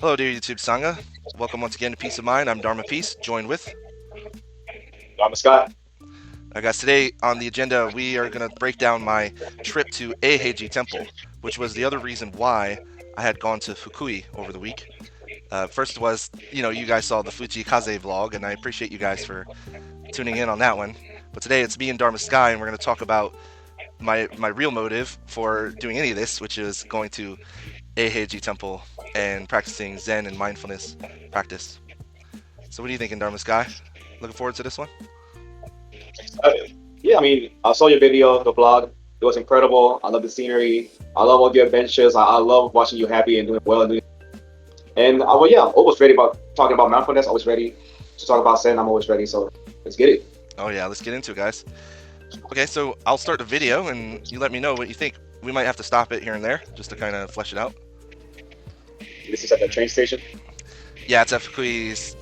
Hello, dear YouTube Sangha. Welcome once again to Peace of Mind. I'm Dharma Peace, joined with. I'm Scott. Guys, today on the agenda, we are going to break down my trip to Eiheiji Temple, which was the other reason why I had gone to Fukui over the week. First was, you guys saw the Fujii Kaze vlog, and I appreciate you guys for tuning in on that one. But today it's me and Dharma Sky, and we're going to talk about my real motive for doing any of this, which is going to Eiheiji Temple and practicing Zen and mindfulness practice. So what are you thinking, Dharma Sky? Looking forward to this one? Yeah, I mean, I saw your video, the vlog. It was incredible. I love the scenery. I love all your adventures. I love watching you happy and doing well. And well, yeah, always ready about talking about mindfulness. Always ready to talk about Zen. I'm always ready. So let's get it. Oh yeah, let's get into it, guys. Okay, so I'll start the video, and you let me know what you think. We might have to stop it here and there, just to kind of flesh it out. This is at the train station. Yeah, it's at Fukui's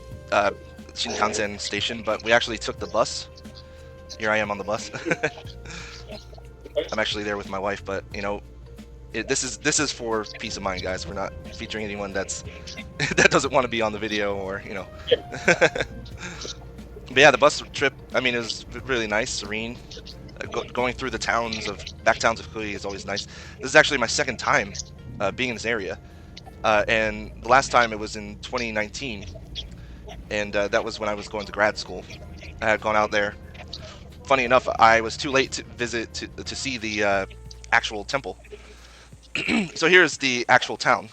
Shinkansen station, but we actually took the bus. Here I am on the bus. I'm actually there with my wife, but this is for peace of mind, guys. We're not featuring anyone that doesn't want to be on the video, or. But yeah, the bus trip, I mean, it was really nice, serene. Going through the back towns of Fukui is always nice. This is actually my second time being in this area, and the last time it was in 2019, and that was when I was going to grad school. I had gone out there. Funny enough, I was too late to visit to see the actual temple. So here's the actual town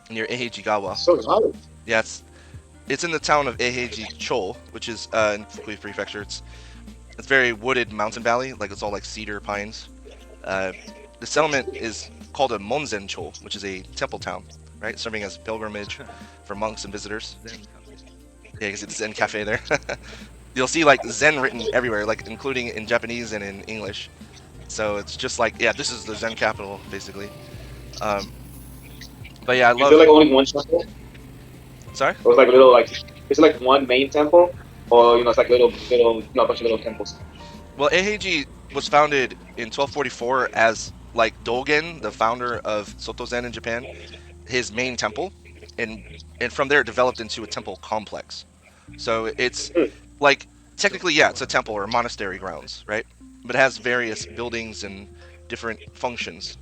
near Eiheiji-gawa. So nice. Yeah, it's in the town of Eiheiji-cho, which is in Fukui Prefecture. It's very wooded mountain valley, like it's all like cedar pines. The settlement is called a Monzen-cho, which is a temple town, right, serving as pilgrimage for monks and visitors. Yeah, you can see the Zen cafe there. You'll see like Zen written everywhere, like including in Japanese and in English. So it's just like, yeah, this is the Zen capital, basically. Um, but yeah, I Is there love. like only one temple, Sorry. or it's like a little like? Is it like one main temple, or it's like little a bunch of little temples? Well, Eiheiji was founded in 1244 as like Dogen, the founder of Soto Zen in Japan, his main temple, and from there it developed into a temple complex. So it's Hmm. like technically, yeah, it's a temple or monastery grounds, right? But it has various buildings and different functions,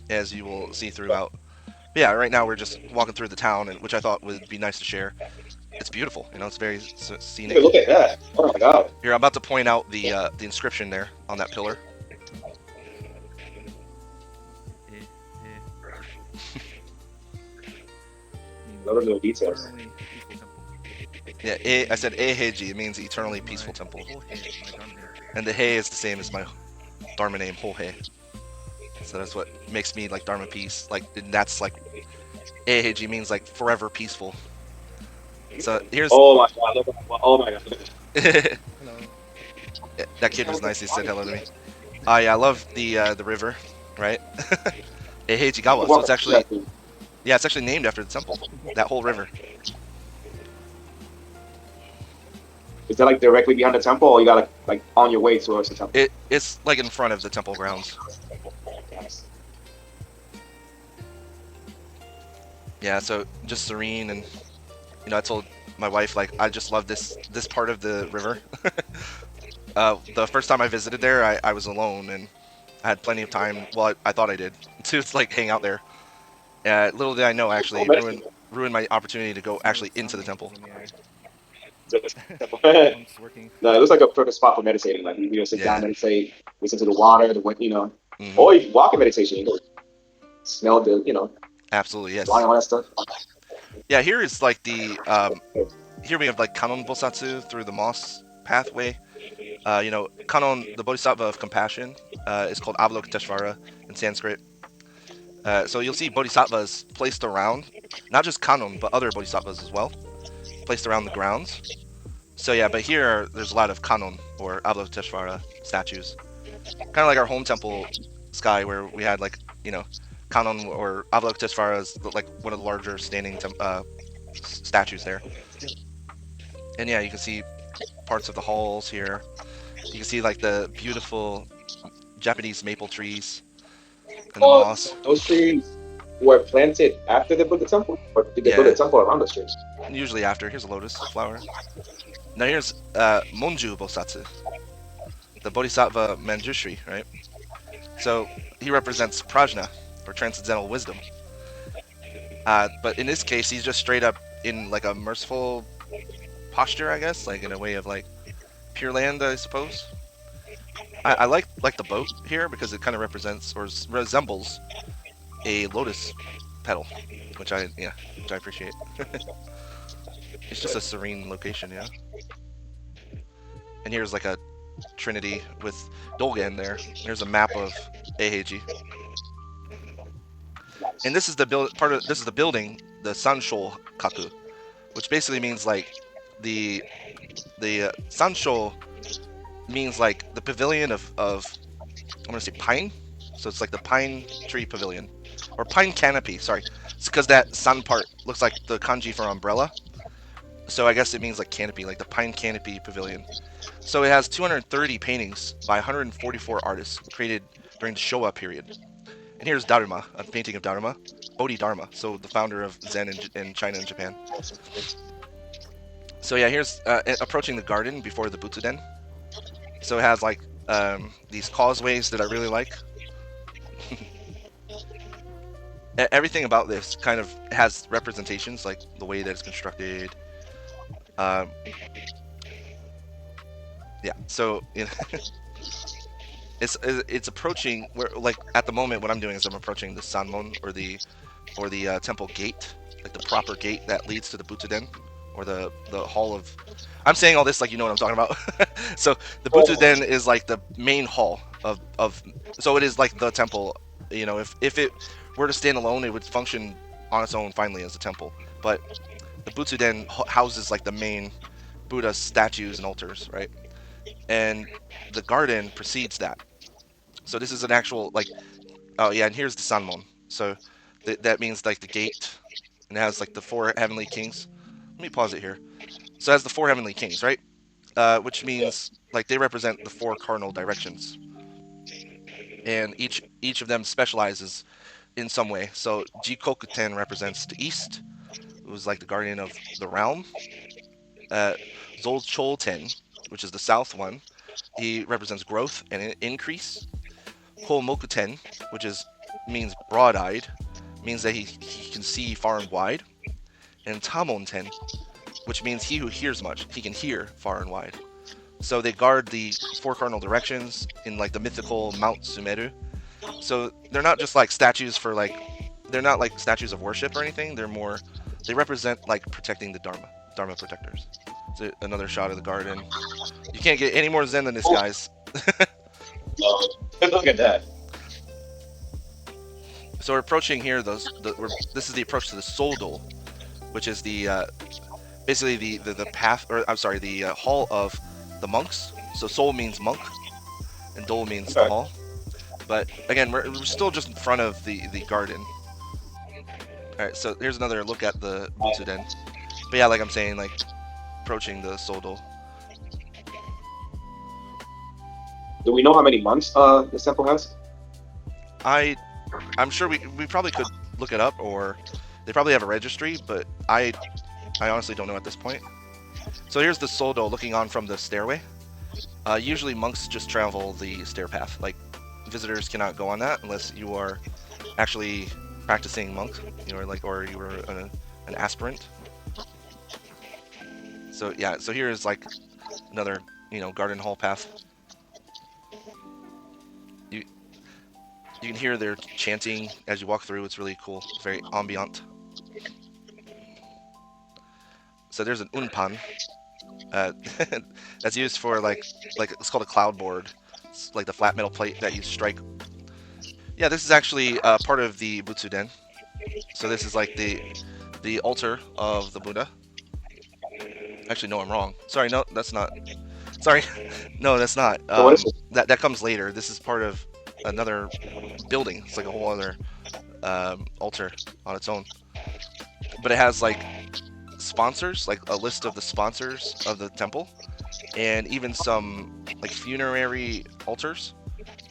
as you will see throughout. But yeah, right now we're just walking through the town, and which I thought would be nice to share. It's beautiful, it's very Hey, scenic. look at that! Oh my God! Here, I'm about to point out the inscription there on that pillar. Another little details. Yeah, I said Eiheiji. It means eternally peaceful temple, and the Hei is the same as my Dharma name, Hohei. So that's what makes me like Dharma Peace. Like, and that's like Eiheiji means like forever peaceful. So here's Oh my God! Look at, oh my God! that kid was nice. He said hello to me. Yeah, I love the river, right? Eiheiji Gawa. So Walk it's up to actually, that thing. yeah, it's actually named after the temple. That whole river. Is that like directly behind the temple, or you got like on your way towards the temple? It's like in front of the temple grounds. Nice. Yeah, so just serene, and I told my wife like I just love this part of the river. The first time I visited there, I was alone, and I had plenty of time. Well, I thought I did to like hang out there. Little did I know, I Oh, actually medicine. ruined my opportunity to go actually into the temple. No, it looks like a perfect spot for meditating. Like you sit down, Yeah. meditate, listen to the water, the wind, Hmm. or you walk in meditation. Smell the Absolutely, water, yes. all that stuff. Yeah, here is like here we have like Kanon Bosatsu through the moss pathway. Kanon, the Bodhisattva of compassion, is called Avalokiteshvara in Sanskrit. So you'll see bodhisattvas placed around, not just Kanon, but other bodhisattvas as well, placed around the grounds. So yeah, but here there's a lot of Kanon or Avalokiteshvara statues, kind of like our home temple sky, where we had like Kanon or Avalokiteshvara is like one of the larger standing statues there. And yeah, you can see parts of the halls here. You can see like the beautiful Japanese maple trees and the Oh, moss. those trees. were planted after they built the temple, or did they build a Yeah, temple around those trees? usually after. Here's a lotus flower. Now here's Monju Bosatsu, the Bodhisattva Manjushri, right? So he represents prajna, or transcendental wisdom. But in this case, he's just straight up in like a merciful posture, I guess, like in a way of like Pure Land, I suppose. I like the boat here because it kind of represents or resembles a lotus petal, which I appreciate. It's just a serene location, yeah. And here's like a trinity with Dolgen there. Here's a map of Eiheiji, and this is the This is the building, the Sansho Kaku, which basically means like the Sansho means like the pavilion of I'm gonna say pine, so it's like the pine tree pavilion or pine canopy. Sorry, it's because that sun part looks like the kanji for umbrella, so I guess it means like canopy, like the pine canopy pavilion. So it has 230 paintings by 144 artists created during the Showa period. And here's Dharma, a painting of Dharma, Bodhidharma, so the founder of Zen in China and Japan. So yeah, here's approaching the garden before the Butsuden. So it has like these causeways that I really like. Everything about this kind of has representations, like the way that it's constructed. Um, yeah, so you know, it's approaching where like at the moment what I'm doing is I'm approaching the Sanmon or the temple gate, like the proper gate that leads to the Butsuden or the hall of. I'm saying all this like you know what I'm talking about. So the Oh, Butsuden is like the main hall of. So it is like the temple. You know, if it were to stand alone, it would function on its own finally as a temple. But the Butsuden houses like the main Buddha statues and altars, right? And the garden precedes that. So this is an actual like oh yeah, and here's the Sanmon. So that means like the gate, and it has like the four heavenly kings. Let me pause it here. So it has the four heavenly kings, right? Which yeah. means like they represent the four cardinal directions, and each of them specializes in some way. So Jikokuten represents the east, who's like the guardian of the realm. Uh, Zolcholten, which is the south one, he represents growth and increase. Kolmokuten, which is means broad-eyed, means that he can see far and wide. And Tamonten, which means he who hears much, he can hear far and wide. So they guard the four cardinal directions in like the mythical Mount Sumeru. So they're not just like statues for like they're not like statues of worship or anything. They represent like protecting the Dharma protectors. So another shot of the garden. You can't get any more zen than this, Oh, guys. look at that. So we're approaching here. This is the approach to the Soldol, which is the basically the path, or I'm sorry, the hall of the monks. So Sol means monk, and Dol means the Okay. hall. But again, we're still just in front of the garden. All right, so here's another look at the Butsuden. But yeah, like I'm saying, like approaching the Soldol. Do we know how many months this temple has? I I'm sure we probably could look it up, or they probably have a registry, but I honestly don't know at this point. So here's the Soldol looking on from the stairway. Usually monks just travel the stair path. Like visitors cannot go on that unless you are actually practicing monk, you know, like or you were an aspirant. So yeah, so here is like another garden hall path. You you can hear their chanting as you walk through. It's really cool. It's very ambient. So there's an unpan uh, that's used for like it's called a cloud board. It's like the flat metal plate that you strike. Yeah, this is actually part of the Butsuden. So this is like the altar of the Buddha. Actually, no, I'm wrong. Sorry, no, that's not. Sorry, no, that's not. So what is it? That comes later. This is part of another building. It's like a whole other altar on its own. But it has like sponsors, like a list of the sponsors of the temple, and even some like funerary altars.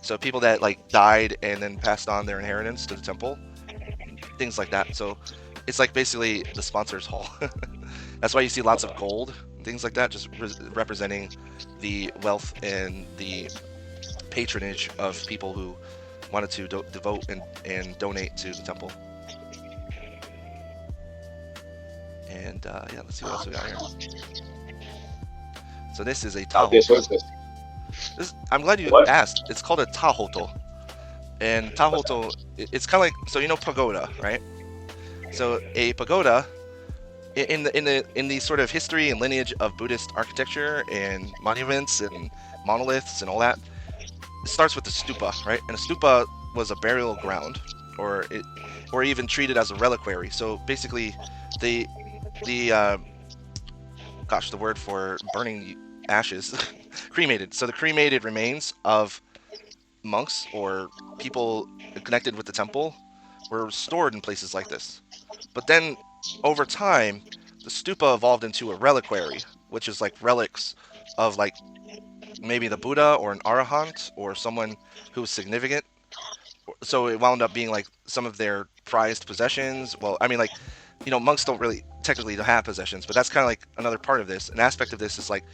So people that like died and then passed on their inheritance to the temple, things like that. So it's like basically the sponsor's hall. That's why you see lots of gold, things like that, just representing the wealth and the patronage of people who wanted to devote and donate to the temple. And yeah, let's see what else we got here. So this is a This, what tahoto. is this? I'm glad you What? asked. It's called a tahoto. And What's that? tahoto, it's kind of like, so you know pagoda, right? So a pagoda, in the sort of history and lineage of Buddhist architecture and monuments and monoliths and all that, it starts with the stupa, right? And a stupa was a burial ground, or or even treated as a reliquary. So basically, the the gosh, the word for burning ashes, cremated. So the cremated remains of monks or people connected with the temple were stored in places like this. But then over time, the stupa evolved into a reliquary, which is like relics of like maybe the Buddha or an arahant or someone who was significant. So it wound up being like some of their prized possessions. Well, I mean, like, monks don't really technically have possessions, but that's kind of like another part of this. An aspect of this is like,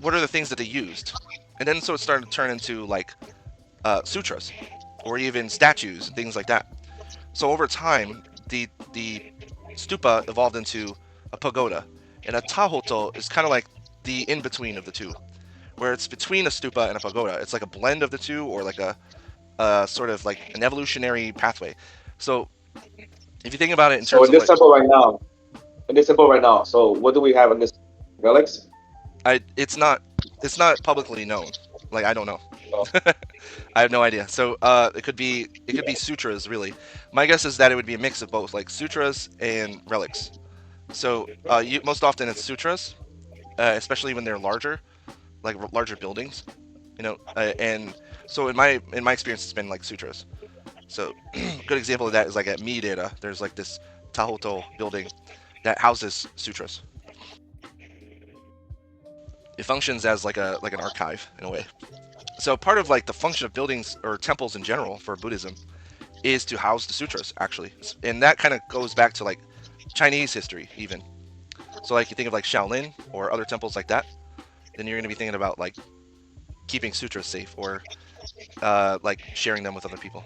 what are the things that they used? And then so it started to turn into like sutras or even statues and things like that. So over time, the stupa evolved into a pagoda, and a tahoto is kind of like the in between of the two, where it's between a stupa and a pagoda. It's like a blend of the two, or like a sort of like an evolutionary pathway. So if you think about it in So terms in of this like, temple right now, so what do we have in this relics? it's not publicly known. Like I don't know. Oh, I have no idea. So it could be sutras really. My guess is that it would be a mix of both, like sutras and relics. So most often it's sutras, especially when they're larger, like larger buildings, and so in my experience, it's been like sutras. So good example of that is like at Miidera, there's like this Tahoto building that houses sutras. It functions as like an archive in a way. So part of like the function of buildings or temples in general for Buddhism is to house the sutras actually, and that kind of goes back to like Chinese history even. So like you think of like Shaolin or other temples like that, then you're going to be thinking about like keeping sutras safe or like sharing them with other people.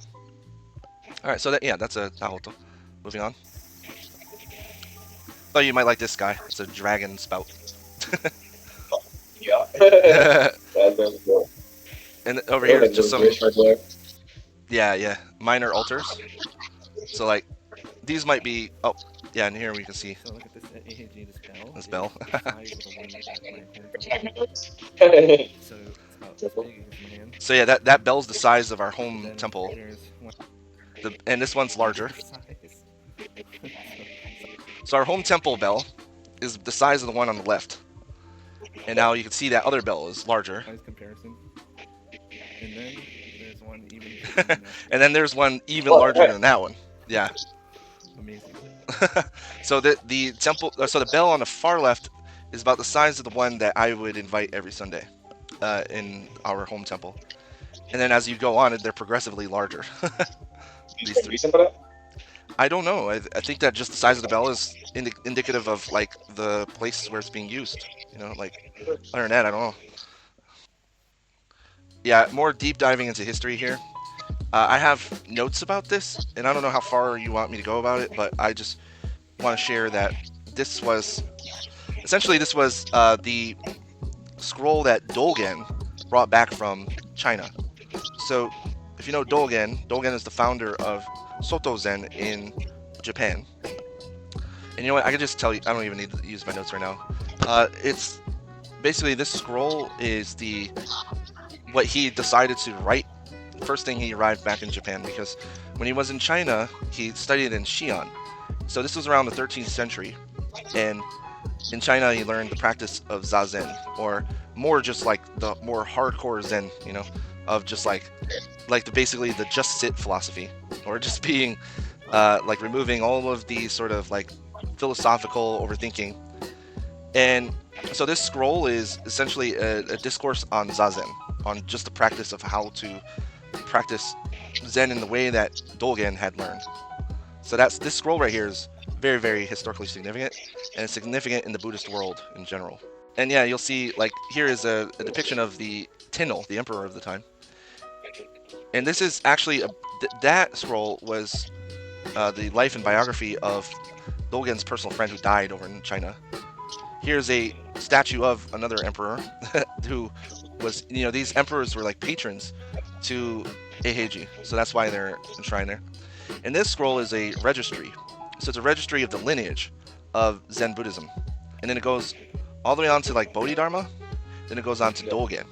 All right, so yeah, that's a Naruto. Moving on. Oh, you might like this guy. It's a dragon spout. yeah. And That's cool. over Those here is like just those some, British right there. yeah, minor altars. So like these might be. Oh, yeah, and here we can see So look at this Eiheiji, this bell. this bell. Is the size of the one that my home temple has. So it's about this Temple. big as my hand. So yeah, that bell's the size of our And home then temple. there's one And this one's larger. size. So our home temple bell is the size of the one on the left. And now you can see that other bell is larger. Size comparison. And then there's one even And then there's one even Oh, larger hey. than that one. Yeah. amazing. So the temple, so the bell on the far left is about the size of the one that I would invite every Sunday in our home temple. And then as you go on, they're progressively larger. These Any three. reason for that? I don't know. I think that just the size of the bell is indicative of like the place where it's being used. Like other than that, I don't know. Yeah, more deep diving into history here. I have notes about this, and I don't know how far you want me to go about it, but I just want to share that this was the scroll that Dogen brought back from China. So, if you know Dogen is the founder of Soto Zen in Japan. And you know what? I can just tell you. I don't even need to use my notes right now. It's basically this scroll is what he decided to write. First thing he arrived back in Japan, because when he was in China, he studied in Xi'an. So this was around the 13th century, and in China he learned the practice of zazen, or more just like the more hardcore Zen, of just basically the just sit philosophy, or just being like removing all of the sort of like philosophical overthinking. And so this scroll is essentially a discourse on zazen, on just the practice of how to practice Zen in the way that Dogen had learned. So that's this scroll right here is very, very historically significant, and it's significant in the Buddhist world in general. And yeah, you'll see like here is a depiction of the Tenno, the emperor of the time. And this is actually that scroll was the life and biography of Dogen's personal friend who died over in China. Here's a statue of another emperor who was, these emperors were like patrons to Eiheiji, so that's why they're enshrined there. And this scroll is a registry, so it's a registry of the lineage of Zen Buddhism, and then it goes all the way on to like Bodhidharma, then it goes on to Dogen.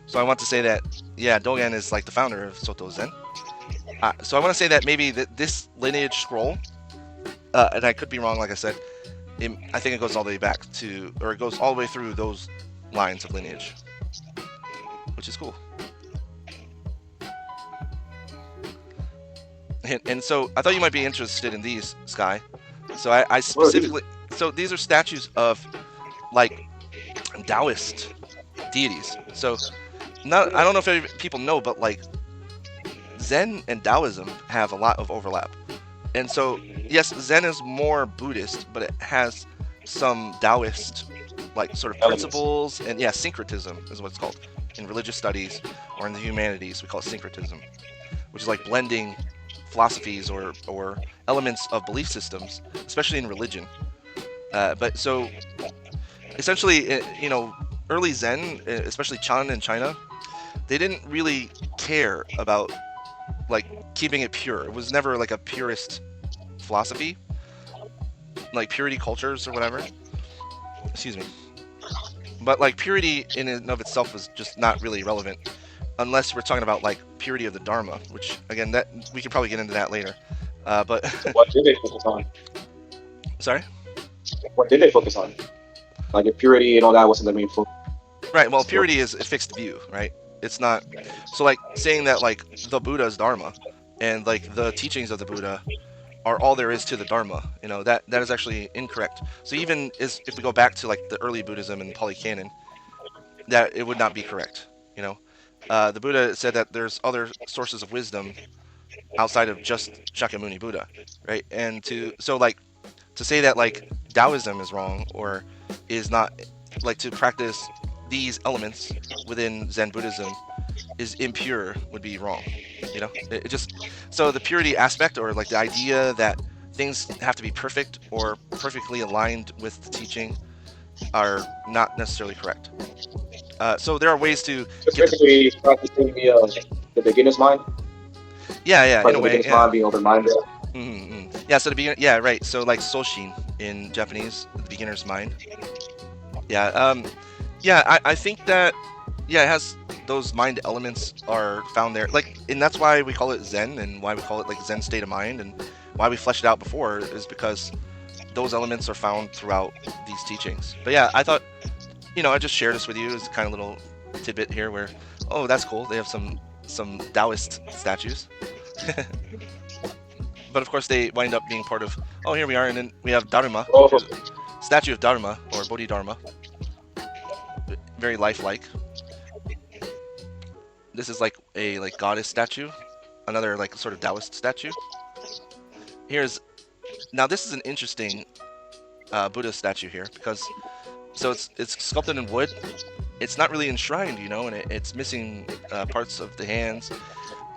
So I want to say that, yeah, Dogen is like the founder of Soto Zen. So I want to say that maybe this lineage scroll, and I could be wrong, like I said, I think it goes all the way back to, or it goes all the way through those lines of lineage, which is cool. And so I thought you might be interested in these, Sky. So I specifically, so these are statues of like Taoist deities. So I don't know if people know, but like Zen and Taoism have a lot of overlap. And so, yes, Zen is more Buddhist, but it has some Taoist, like, sort of principles, and yeah, syncretism is what it's called. In religious studies, or in the humanities, we call it syncretism, which is like blending philosophies or elements of belief systems, especially in religion. But so, essentially, early Zen, especially Chan in China, they didn't really care about like keeping it pure. It was never like a purist philosophy, like purity cultures or whatever. Excuse me. But like purity in and of itself was just not really relevant, unless we're talking about like purity of the Dharma, which again, that we could probably get into that later. But what did they focus on? Sorry. What did they focus on? Like if purity and all that wasn't the main focus. Right. Well, purity is a fixed view, right? It's not. So like saying that like the Buddha's Dharma and like the teachings of the Buddha are all there is to the Dharma, that is actually incorrect. So even if we go back to like the early Buddhism and Pali Canon, that it would not be correct. The Buddha said that there's other sources of wisdom outside of just Shakyamuni Buddha, right? And to say that like Taoism is wrong or is not, like to practice these elements within Zen Buddhism is impure would be wrong. It just, so the purity aspect, or like the idea that things have to be perfect or perfectly aligned with the teaching, are not necessarily correct. So there are ways to get basically practicing the beginner's mind. Yeah, in a way. Beginner's mind, being open-minded. Yeah, so the beginner, yeah, right. So like Soshin in Japanese, the beginner's mind. Yeah, I think that, yeah, it has those mind elements are found there. Like, and that's why we call it Zen, and why we call it like Zen state of mind, and why we fleshed it out before is because those elements are found throughout these teachings. But yeah, I thought, I just share this with you as a kind of little tidbit here where, oh, that's cool. They have some Taoist statues. But of course they wind up being part of, oh, here we are, and then we have Dharma, statue of Dharma, or Bodhidharma. Very lifelike. This is like a goddess statue, another like sort of Taoist statue. Now this is an interesting Buddha statue here, because so it's sculpted in wood. It's not really enshrined, and it's missing parts of the hands.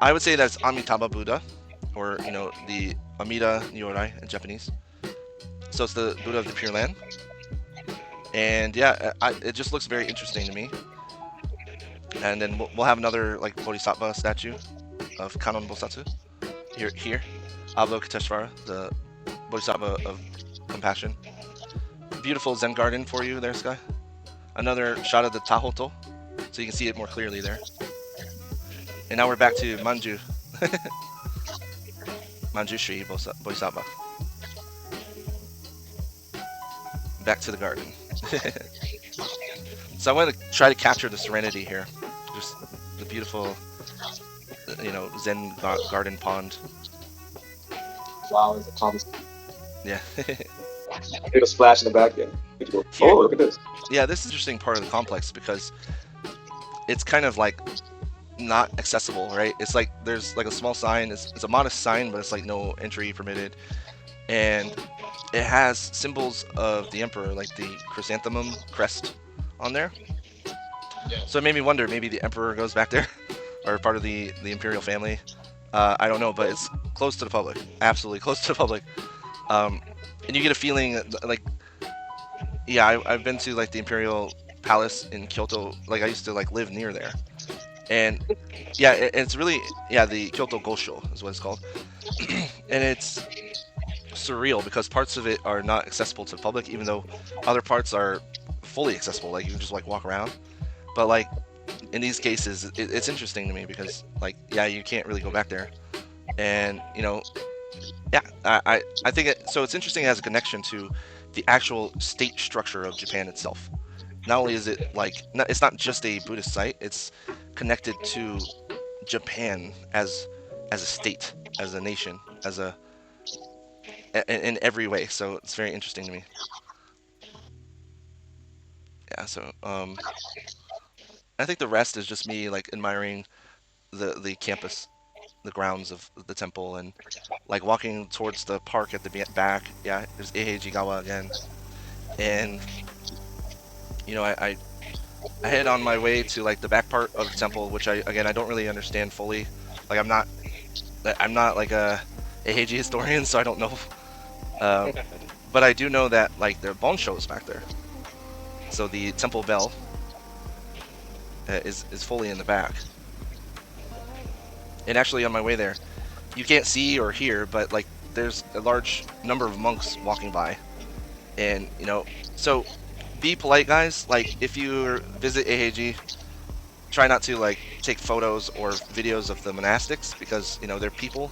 I would say that's Amitabha Buddha, or the Amida Nyorai in Japanese. So it's the Buddha of the Pure Land. And yeah, it just looks very interesting to me. And then we'll have another like Bodhisattva statue of Kannon Bosatsu here, Avalokiteshvara, the Bodhisattva of compassion. Beautiful Zen garden for you there, Sky. Another shot of the Tahoto, so you can see it more clearly there. And now we're back to Manju. Manjushri Bodhisattva. Back to the garden. So I want to try to capture the serenity here. Just the beautiful, Zen garden pond. Wow, it's a calm. Yeah. Little splash in the back there. Oh, look at this. Yeah, this is an interesting part of the complex because it's kind of like not accessible, right? It's like there's like a small sign. It's a modest sign, but it's like no entry permitted, and it has symbols of the emperor, like the chrysanthemum crest on there. Yeah. So it made me wonder, maybe the emperor goes back there, or part of the imperial family. I don't know, but it's closed to the public, absolutely closed to the public. Um, and you get a feeling like, yeah, I've been to like the imperial palace in Kyoto. Like I used to like live near there, and yeah, it's really, yeah, the Kyoto Gosho is what it's called, and it's surreal because parts of it are not accessible to the public, even though other parts are fully accessible. Like you can just like walk around. But like in these cases, it's interesting to me because like, yeah, you can't really go back there, and yeah, I think so. It's interesting as a connection to the actual state structure of Japan itself. Not only is it like, it's not just a Buddhist site, it's connected to Japan as a state, as a nation, as a in every way. So it's very interesting to me. Yeah. So I think the rest is just me like admiring the campus, the grounds of the temple, and like walking towards the park at the back. Yeah, there's Eiheiji again, and I head on my way to like the back part of the temple, which I don't really understand fully. Like I'm not like a Heiji historian, so I don't know. Um, but I do know that like there are bone shows back there. So the temple bell is fully in the back. And actually, on my way there, you can't see or hear, but like there's a large number of monks walking by, and so be polite, guys. Like if you visit Eiheiji, try not to like take photos or videos of the monastics because they're people,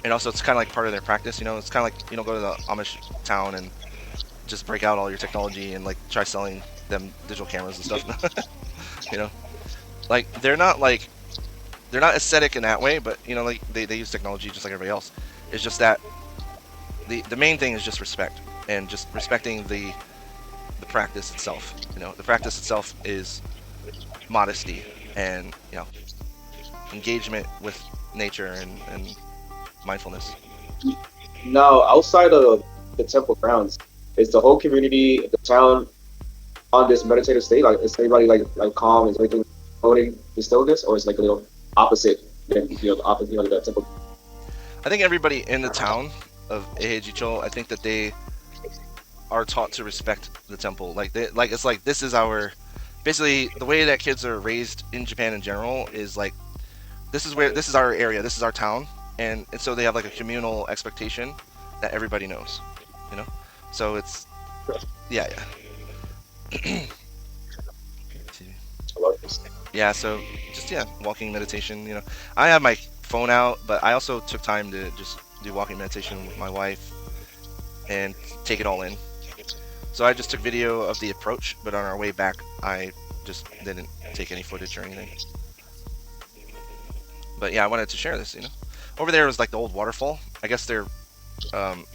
and also it's kind of like part of their practice. It's kind of like go to the Amish town and just break out all your technology and like try selling them digital cameras and stuff. you know, like they're not aesthetic in that way, but like they use technology just like everybody else. It's just that the main thing is just respect and just respecting the practice itself. The practice itself is modesty and engagement with nature and mindfulness. Now, outside of the temple grounds, is the whole community, the town, on this meditative state? Like, is everybody like calm? Is everything floating in stillness, or is it like a little opposite? Than the opposite, the temple. I think everybody in the town of Eihejicho, I think that they are taught to respect the temple. Like it's like this is our basically the way that kids are raised in Japan in general is like this is our area, this is our town, and so they have like a communal expectation that everybody knows, you know. So it's yeah, yeah. I love this. Yeah, so just yeah, walking meditation. I have my phone out, but I also took time to just do walking meditation with my wife and take it all in. So I just took video of the approach, but on our way back, I just didn't take any footage or anything. But yeah, I wanted to share this. Over there was like the old waterfall. I guess they're um,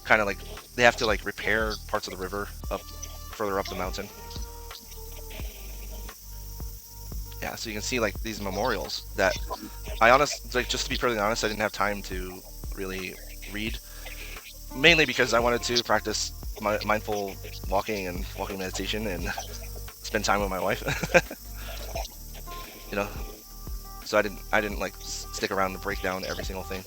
kind of like they have to like repair parts of the river up further up the mountain. Yeah, so you can see like these memorials that like just to be perfectly honest, I didn't have time to really read, mainly because I wanted to practice my mindful walking and walking meditation and spend time with my wife. you know, so I didn't like stick around to break down every single thing.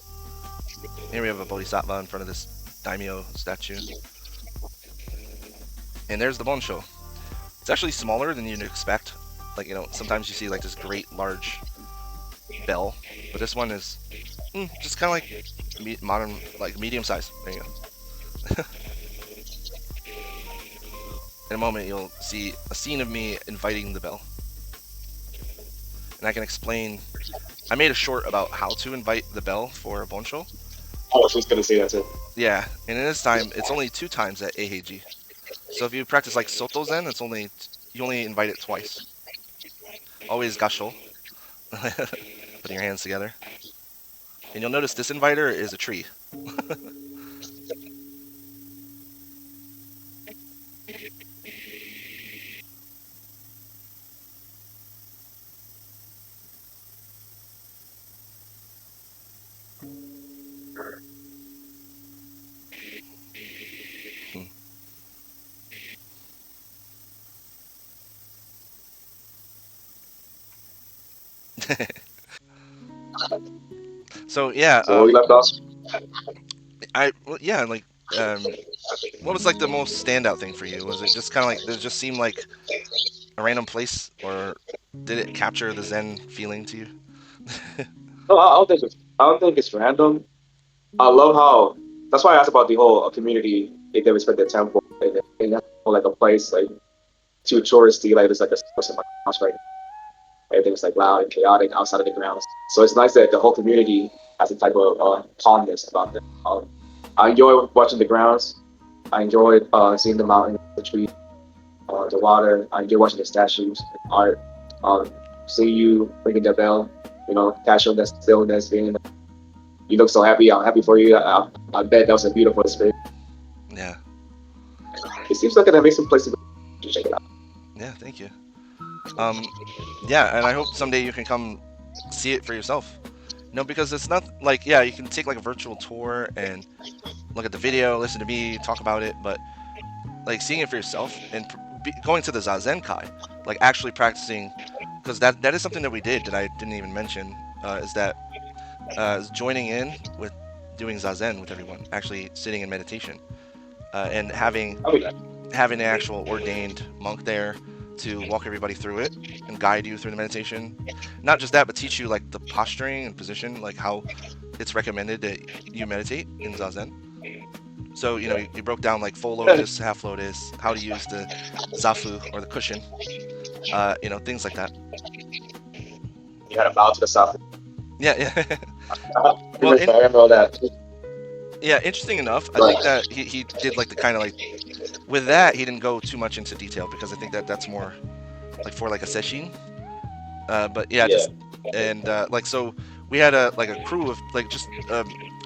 Here we have a bodhisattva in front of this daimyo statue, and there's the Bonsho. It's actually smaller than you'd expect. Like sometimes you see like this great large bell, but this one is just kind of like modern, like medium size. There you go. In a moment, you'll see a scene of me inviting the bell, and I can explain. I made a short about how to invite the bell for a Bonsho. I was just gonna say that too. Yeah, and in this time, it's only 2 times at Eiheiji. So if you practice like Soto Zen, you only invite it twice. Always gasho, putting your hands together. And you'll notice this inviter is a tree. So yeah, So we left off. yeah, like, um, what was like the most standout thing for you? Was it just kind of like, did it just seem like a random place, or did it capture the Zen feeling to you? No, I don't think it's random. I love how that's why I asked about the whole community. If they respect the temple, and that's like a place like too touristy. Like there's like a person like house right. Everything's like loud and chaotic outside of the grounds. So it's nice that the whole community has a type of calmness about them. I enjoy watching the grounds. I enjoy seeing the mountains, the trees, the water. I enjoy watching the statues, art. Um, seeing you ringing the bell, catching that stillness, being you look so happy. I'm happy for you. I bet that was a beautiful experience. Yeah, It seems like an amazing place to go. Check it out. yeah, thank you. Um, yeah, and I hope someday you can come see it for yourself. Because it's not like, yeah, you can take like a virtual tour and look at the video, listen to me talk about it, but like seeing it for yourself and going to the zazen kai, like actually practicing, because that is something that we did that I didn't even mention, is that is joining in with doing zazen with everyone, actually sitting in meditation, and Oh yeah. having an actual ordained monk there to walk everybody through it and guide you through the meditation. Not just that, but teach you like the posturing and position, like how it's recommended that you meditate in zazen. So you broke down like full lotus, half lotus, how to use the zafu or the cushion, things like that. You had a bow to the south. Yeah, yeah. I Well, remember all that. yeah. Interesting enough, I think Right. that he did like the kind of like, with that he didn't go too much into detail because I think that that's more like for like a session. But yeah, Yeah. just and like, so we had a crew of like just a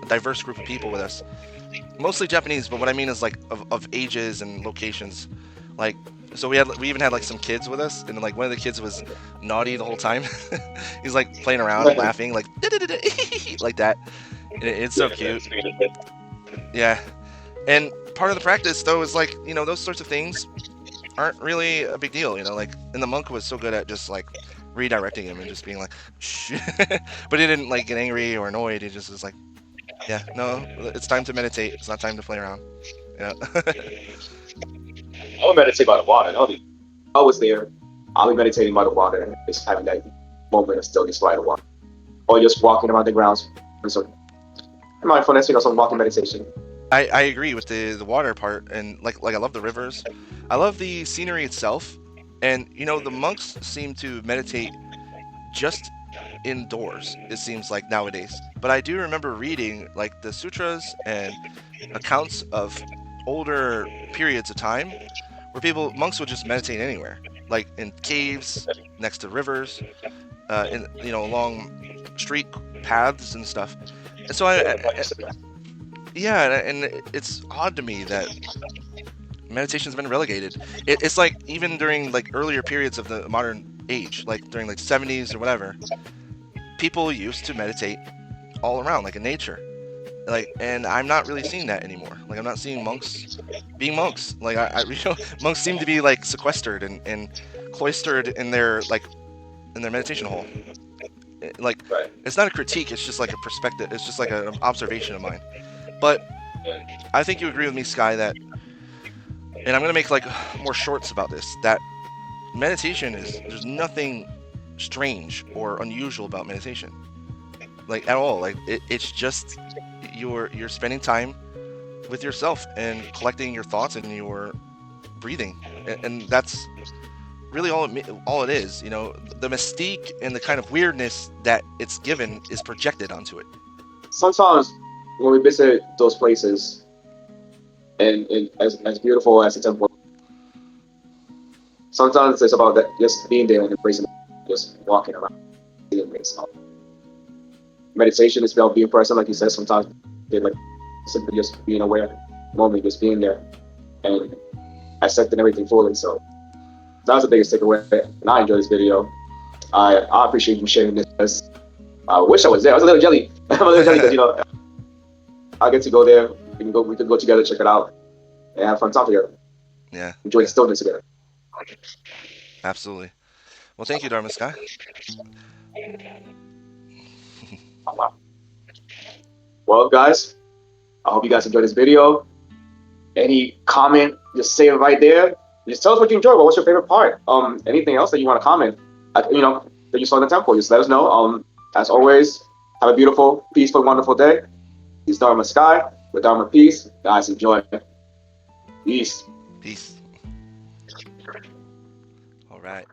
diverse group of people with us, mostly Japanese, but what I mean is like of ages and locations. Like, so we even had like some kids with us, and like one of the kids was naughty the whole time. He's like playing around and laughing like like that. And it's so cute. Yeah. And part of the practice though is like, those sorts of things aren't really a big deal, like, and the monk was so good at just like redirecting him and just being like shh. But he didn't like get angry or annoyed. He just was like, yeah, no, it's time to meditate, it's not time to play around. Yeah. I would meditate by the water. I was there. I'll be meditating by the water and just having that moment of stillness by the water. Or just walking around the grounds. So mindfulness, some walking meditation. I agree with the water part, and like I love the rivers, I love the scenery itself, and the monks seem to meditate just indoors, it seems like nowadays. But I do remember reading like the sutras and accounts of older periods of time where monks would just meditate anywhere, like in caves, next to rivers, in along street paths and stuff. And so yeah, and it's odd to me that meditation's been relegated. It's like even during like earlier periods of the modern age, like during like 70s or whatever, people used to meditate all around, like in nature. Like, and I'm not really seeing that anymore. Like, I'm not seeing monks being monks. Like, monks seem to be like sequestered and cloistered in their meditation hole. Like, Right. it's not a critique. It's just like a perspective. It's just like an observation of mine. But I think you agree with me, Sky, that, and I'm gonna make like more shorts about this. That meditation there's nothing strange or unusual about meditation, like at all. Like it's just you're spending time with yourself and collecting your thoughts and your breathing, and that's really all it is. The mystique and the kind of weirdness that it's given is projected onto it. Sometimes when we visit those places, and as beautiful as the temple, sometimes it's about that just being there and embracing, just walking around, seeing things. Meditation is about being present, like you said. Sometimes they like simply just being aware, moment, just being there and accepting everything fully. So that was the biggest takeaway. And I enjoyed this video. I appreciate you sharing this. I wish I was there. I was a little jelly. I'm a little jelly because I get to go there. We could go together, check it out, and have fun time together. Yeah, Enjoy yeah, the stillness together. absolutely. Well, thank you, Dharma Sky. Well, guys, I hope you guys enjoyed this video. Any comment, just say it right there. Just tell us what you enjoyed. What's your favorite part? Anything else that you want to comment? That you saw in the temple, just let us know. As always, have a beautiful, peaceful, wonderful day. It's Dharma Sky with Dharma Peace. Guys, enjoy. Peace. Peace. All right.